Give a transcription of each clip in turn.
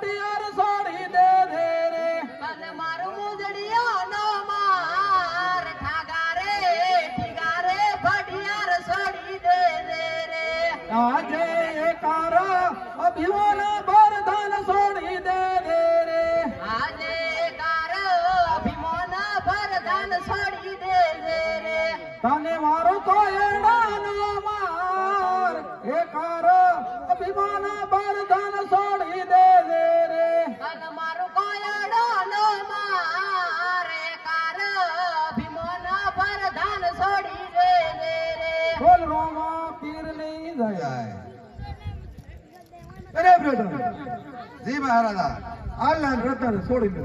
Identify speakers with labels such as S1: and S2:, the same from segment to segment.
S1: ભટિયાર છોડી દે દે રે
S2: અને મારું મુજડિયો નો માર ઠાગા રે ઠીગા રે ભટિયાર છોડી દે દે રે
S1: આજે એકાર અભિમાન બરધન છોડી દે દે રે
S2: આજે કાર અભિમાન બરધન છોડી દે દે રે
S1: તને મારો કોયડાનો માર એકાર અભિમાન બરધન છોડી દે દે રે
S2: અને મારું કોયડો નો માર કાર અભિમાન બરધન છોડી દે દે રે
S1: બોલ રોમા પીર નહીં જાય અરે બ્રધર
S3: જી મહારાજા
S1: આલ્લા રતન છોડી દે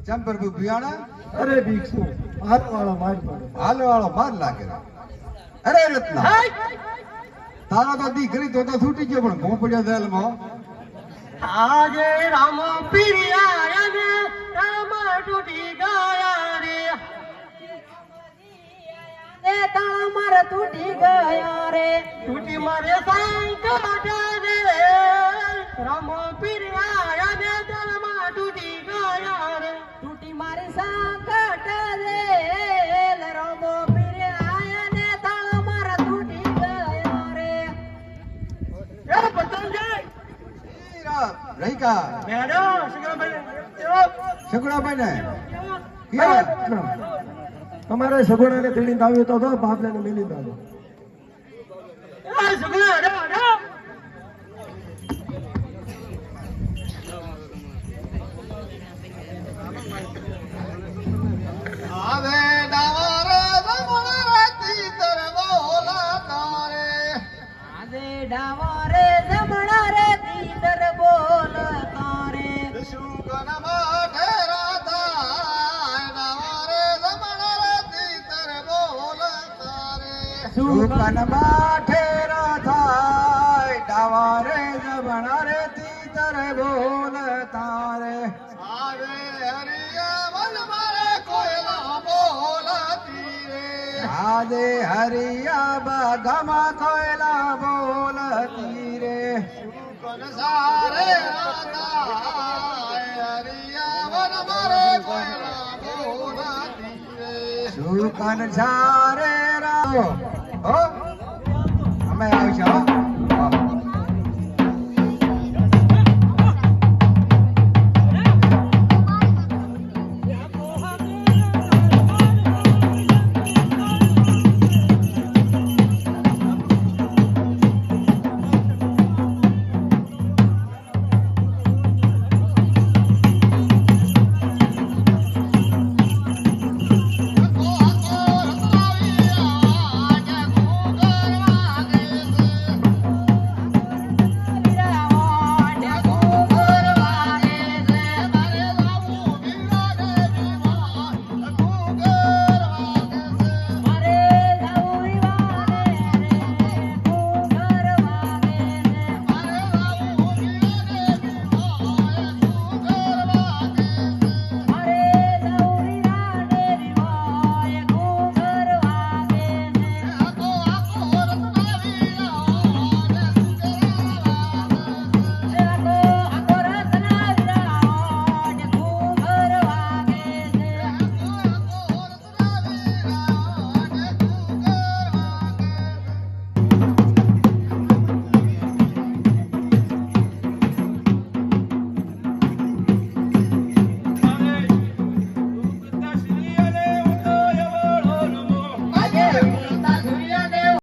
S3: ચંપર બિયાણા
S1: અરે ભીક્ષુ હાથ વાળો માર પડે
S3: હાલો વાળો માર લાગે અરે રત્ના તારો તો દીકરી તો છૂટી ગયો પણ મોં પડ્યો જેલમાં
S2: આજે રામ પીરિયા ને રામ તૂટી ગયા રે એ તાળ માર તૂટી ગયા રે તૂટી મારે સંકટ રે રામ પીરિયા ને તાળ માર તૂટી ગયા રે તૂટી મારે સંકટ રે રામ પીરિયા ને તાળ માર તૂટી ગયા રે એ પતંગજી
S3: રહીકા
S2: મેડમ
S3: શકુડાભાઈ ને
S1: તમારે સગુણાને તેડીને આવ્યો તો બાપને મિલી દાદો
S3: આવે ડાવારે જમણા રાતી તર બોલા તારે
S2: આજે ડાવારે જમણા રે તીતર બોલ તારે
S3: શુકન માઠે રાતા ડાવારે જમણા રાતી તર બોલ તારે શુકન માઠે રાતા ડાવારે જમણા રાતી તર બોલ તારે આવે હરિયા મન મારે કોયલા બોલતી રે આજે હરિયા બાગામાં કોયલા બોલતી રે શુકન સારે રાતા હરિયા મન મારે કોયલા બોલતી રે શુકન સારે રા ઓ અમે આવીશું